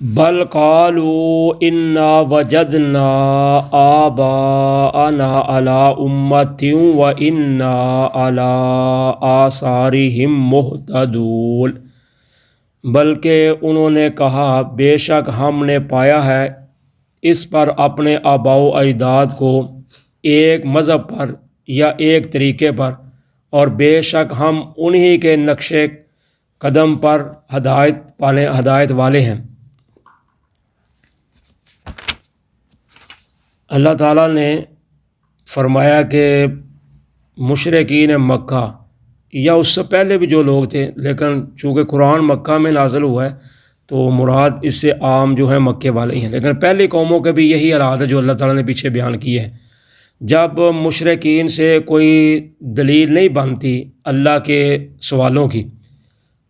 بل قالوا انا وجدنا آباءنا على امة وانا على آثارهم مہتدون، بلکہ انہوں نے کہا بے شک ہم نے پایا ہے اس پر اپنے آباء و اجداد کو ایک مذہب پر یا ایک طریقے پر، اور بے شک ہم انہی کے نقش قدم پر ہدایت والے ہیں۔ اللہ تعالیٰ نے فرمایا کہ مشرکین مکہ یا اس سے پہلے بھی جو لوگ تھے، لیکن چونکہ قرآن مکہ میں نازل ہوا ہے تو مراد اس سے عام جو ہے مکے والے ہی ہیں، لیکن پہلی قوموں کے بھی یہی حالات ہے جو اللہ تعالیٰ نے پیچھے بیان کیے ہیں۔ جب مشرکین سے کوئی دلیل نہیں بنتی اللہ کے سوالوں کی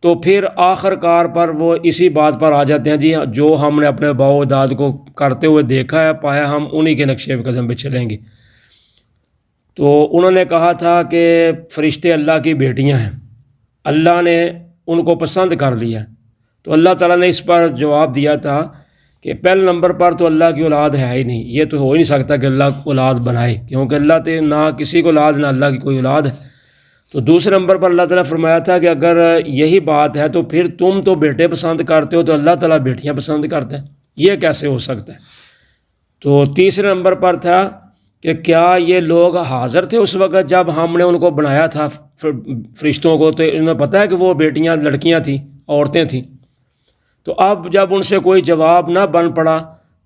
تو پھر آخر کار پر وہ اسی بات پر آ جاتے ہیں، جی جو ہم نے اپنے باء و اجداد کو کرتے ہوئے دیکھا ہے پایا، ہم انہی کے نقشے قدم پہ چلیں گے۔ تو انہوں نے کہا تھا کہ فرشتے اللہ کی بیٹیاں ہیں، اللہ نے ان کو پسند کر لیا، تو اللہ تعالیٰ نے اس پر جواب دیا تھا کہ پہلے نمبر پر تو اللہ کی اولاد ہے ہی نہیں، یہ تو ہو ہی نہیں سکتا کہ اللہ اولاد بنائے، کیونکہ اللہ نہ کسی کو اولاد نہ اللہ کی کوئی اولاد ہے۔ تو دوسرے نمبر پر اللہ تعالیٰ نے فرمایا تھا کہ اگر یہی بات ہے تو پھر تم تو بیٹے پسند کرتے ہو تو اللہ تعالیٰ بیٹیاں پسند کرتا ہے، یہ کیسے ہو سکتا ہے؟ تو تیسرے نمبر پر تھا کہ کیا یہ لوگ حاضر تھے اس وقت جب ہم نے ان کو بنایا تھا فرشتوں کو، تو انہیں پتہ ہے کہ وہ بیٹیاں لڑکیاں تھیں، عورتیں تھیں۔ تو اب جب ان سے کوئی جواب نہ بن پڑا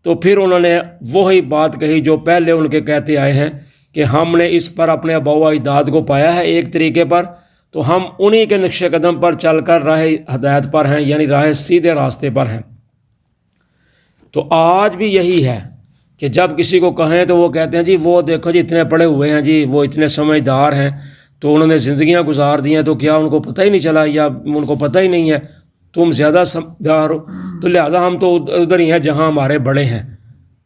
تو پھر انہوں نے وہی بات کہی جو پہلے ان کے کہتے آئے ہیں کہ ہم نے اس پر اپنے آباء و اجداد کو پایا ہے ایک طریقے پر، تو ہم انہی کے نقش قدم پر چل کر راہ ہدایت پر ہیں، یعنی راہ سیدھے راستے پر ہیں۔ تو آج بھی یہی ہے کہ جب کسی کو کہیں تو وہ کہتے ہیں جی وہ دیکھو جی اتنے پڑھے ہوئے ہیں، جی وہ اتنے سمجھدار ہیں، تو انہوں نے زندگیاں گزار دی ہیں، تو کیا ان کو پتہ ہی نہیں چلا یا ان کو پتہ ہی نہیں ہے؟ تم زیادہ سمجھدار ہو، تو لہٰذا ہم تو ادھر ہی ہیں جہاں ہمارے بڑے ہیں۔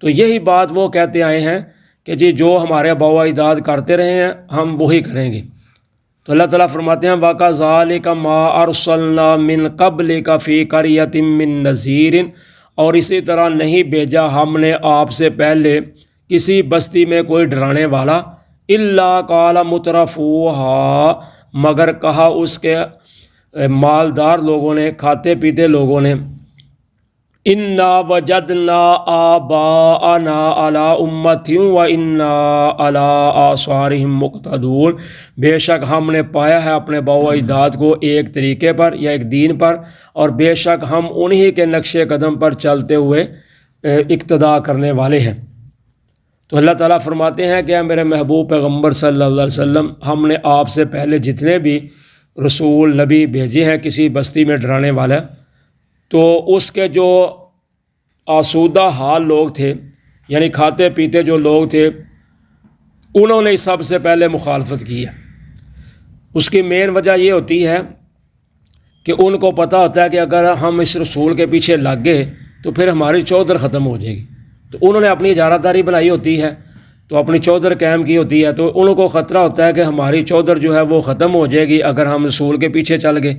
تو یہی بات وہ کہتے آئے ہیں کہ جی جو ہمارے آباء و اجداد کرتے رہے ہیں ہم وہی کریں گے۔ تو اللہ تعالیٰ فرماتے ہیں وَكَذَلِكَ مَا أَرْسَلْنَا مِن قَبْلِكَ فِي قَرْيَةٍ مِّن نَذِيرٍ، اور اسی طرح نہیں بھیجا ہم نے آپ سے پہلے کسی بستی میں کوئی ڈرانے والا، إِلَّا قَالَ مُتْرَفُوهَا، مگر کہا اس کے مالدار لوگوں نے، کھاتے پیتے لوگوں نے، اِنَّا وَجَدْنَا آبَاءَنَا عَلَىٰ أُمَّةٍ وَإِنَّا عَلَىٰ آثَارِهِم مُقْتَدُونَ، بے شک ہم نے پایا ہے اپنے باء و اجداد کو ایک طریقے پر یا ایک دین پر، اور بے شک ہم انہی کے نقش قدم پر چلتے ہوئے اقتداء کرنے والے ہیں۔ تو اللہ تعالیٰ فرماتے ہیں کہ میرے محبوب پیغمبر صلی اللہ علیہ وسلم، ہم نے آپ سے پہلے جتنے بھی رسول نبی بھیجے ہیں کسی بستی میں ڈرانے والا، تو اس کے جو آسودہ حال لوگ تھے، یعنی کھاتے پیتے جو لوگ تھے، انہوں نے سب سے پہلے مخالفت کی ہے۔ اس کی مین وجہ یہ ہوتی ہے کہ ان کو پتہ ہوتا ہے کہ اگر ہم اس رسول کے پیچھے لگ گئے تو پھر ہماری چودر ختم ہو جائے گی، تو انہوں نے اپنی اجارہ داری بنائی ہوتی ہے، تو اپنی چودر قائم کی ہوتی ہے، تو ان کو خطرہ ہوتا ہے کہ ہماری چودر جو ہے وہ ختم ہو جائے گی اگر ہم رسول کے پیچھے چل گئے۔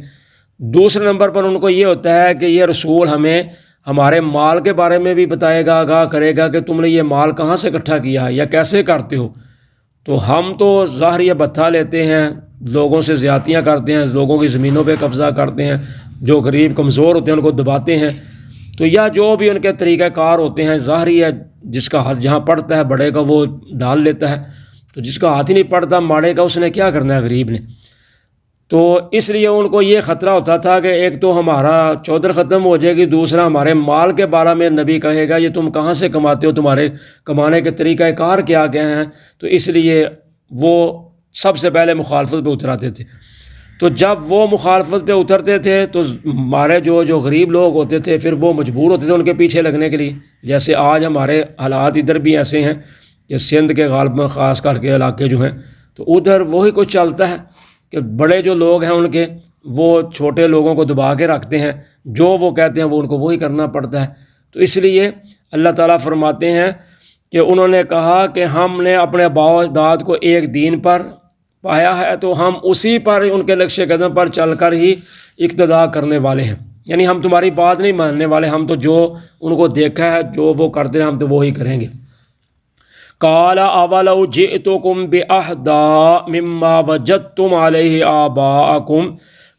دوسرے نمبر پر ان کو یہ ہوتا ہے کہ یہ رسول ہمیں ہمارے مال کے بارے میں بھی بتائے گا، آگاہ کرے گا کہ تم نے یہ مال کہاں سے اکٹھا کیا ہے یا کیسے کرتے ہو۔ تو ہم تو ظاہر یہ بتھا لیتے ہیں، لوگوں سے زیادتیاں کرتے ہیں، لوگوں کی زمینوں پہ قبضہ کرتے ہیں، جو غریب کمزور ہوتے ہیں ان کو دباتے ہیں، تو یا جو بھی ان کے طریقہ کار ہوتے ہیں، ظاہری ہے جس کا ہاتھ جہاں پڑتا ہے بڑے کا وہ ڈال لیتا ہے، تو جس کا ہاتھ ہی نہیں پڑتا ماڑے کا اس نے کیا کرنا ہے غریب نے۔ تو اس لیے ان کو یہ خطرہ ہوتا تھا کہ ایک تو ہمارا چودر ختم ہو جائے گی، دوسرا ہمارے مال کے بارے میں نبی کہے گا یہ تم کہاں سے کماتے ہو، تمہارے کمانے کے طریقہ کار کیا ہیں، تو اس لیے وہ سب سے پہلے مخالفت پہ اتراتے تھے۔ تو جب وہ مخالفت پہ اترتے تھے تو ہمارے جو غریب لوگ ہوتے تھے پھر وہ مجبور ہوتے تھے ان کے پیچھے لگنے کے لیے، جیسے آج ہمارے حالات ادھر بھی ایسے ہیں کہ سندھ کے غالباً خاص کر کے علاقے جو ہیں، تو ادھر وہی کچھ چلتا ہے کہ بڑے جو لوگ ہیں ان کے وہ چھوٹے لوگوں کو دبا کے رکھتے ہیں، جو وہ کہتے ہیں وہ ان کو وہی کرنا پڑتا ہے۔ تو اس لیے اللہ تعالیٰ فرماتے ہیں کہ انہوں نے کہا کہ ہم نے اپنے آباء و اجداد کو ایک دین پر پایا ہے تو ہم اسی پر ان کے نقش قدم پر چل کر ہی اقتداء کرنے والے ہیں، یعنی ہم تمہاری بات نہیں ماننے والے، ہم تو جو ان کو دیکھا ہے جو وہ کرتے ہیں ہم تو وہی کریں گے۔ قال اولو جئتکم باہدی مما وجدتم علیہ آباءکم،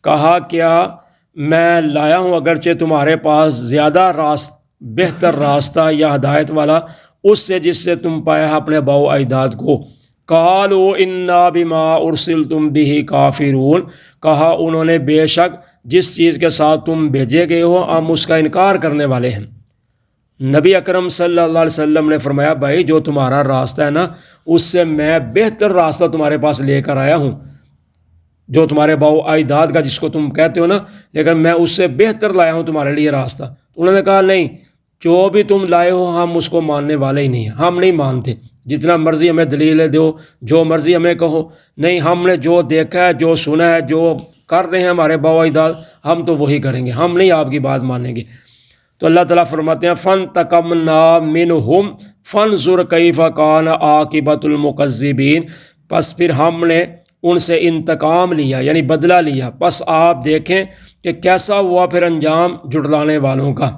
کہا کیا میں لایا ہوں اگرچہ تمہارے پاس زیادہ بہتر راستہ یا ہدایت والا اس سے جس سے تم پایا اپنے باؤ اجداد کو۔ قالوا انا بما ارسلتم به کافرون، کہا انہوں نے بے شک جس چیز کے ساتھ تم بھیجے گئے ہو ہم اس کا انکار کرنے والے ہیں۔ نبی اکرم صلی اللہ علیہ وسلم نے فرمایا بھائی جو تمہارا راستہ ہے نا اس سے میں بہتر راستہ تمہارے پاس لے کر آیا ہوں، جو تمہارے باؤ اجداد کا جس کو تم کہتے ہو نا، لیکن میں اس سے بہتر لایا ہوں تمہارے لیے راستہ۔ انہوں نے کہا نہیں، جو بھی تم لائے ہو ہم اس کو ماننے والے ہی نہیں ہیں، ہم نہیں مانتے، جتنا مرضی ہمیں دلیلیں دو، جو مرضی ہمیں کہو، نہیں، ہم نے جو دیکھا ہے، جو سنا ہے، جو کر رہے ہیں ہمارے باؤ اجداد ہم تو وہی کریں گے، ہم نہیں آپ کی بات مانیں گے۔ تو اللہ تعالیٰ فرماتے ہیں فَانْتَقَمْنَا مِنْهُمْ فَانْظُرْ كَيْفَ كَانَ عَاقِبَةُ الْمُكَذِّبِينَ، پس پھر ہم نے ان سے انتقام لیا یعنی بدلہ لیا، پس آپ دیکھیں کہ کیسا ہوا پھر انجام جھٹلانے والوں کا۔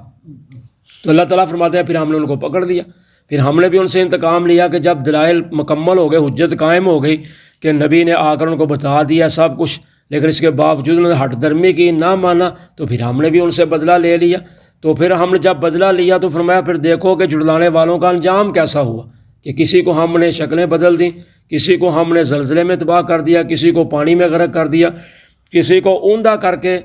تو اللہ تعالیٰ فرماتے ہیں پھر ہم نے ان کو پکڑ لیا، پھر ہم نے بھی ان سے انتقام لیا کہ جب دلائل مکمل ہو گئے، حجت قائم ہو گئی کہ نبی نے آ کر ان کو بتا دیا سب کچھ، لیکن اس کے باوجود انہوں نے ہٹ درمی کی، نہ مانا، تو پھر ہم نے بھی ان سے بدلہ لے لیا۔ تو پھر ہم نے جب بدلہ لیا تو فرمایا پھر دیکھو کہ جھٹلانے والوں کا انجام کیسا ہوا، کہ کسی کو ہم نے شکلیں بدل دیں، کسی کو ہم نے زلزلے میں تباہ کر دیا، کسی کو پانی میں غرق کر دیا، کسی کو اوندا کر کے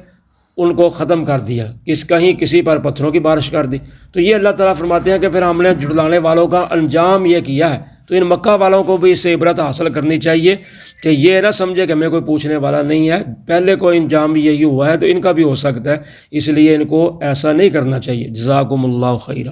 ان کو ختم کر دیا، کہیں کسی پر پتھروں کی بارش کر دی۔ تو یہ اللہ تعالیٰ فرماتے ہیں کہ پھر ہم نے جھٹلانے والوں کا انجام یہ کیا ہے۔ تو ان مکہ والوں کو بھی اس سے عبرت حاصل کرنی چاہیے کہ یہ نہ سمجھے کہ ہمیں کوئی پوچھنے والا نہیں ہے، پہلے کوئی انجام بھی یہی ہوا ہے تو ان کا بھی ہو سکتا ہے، اس لیے ان کو ایسا نہیں کرنا چاہیے۔ جزاکم اللہ خیرہ۔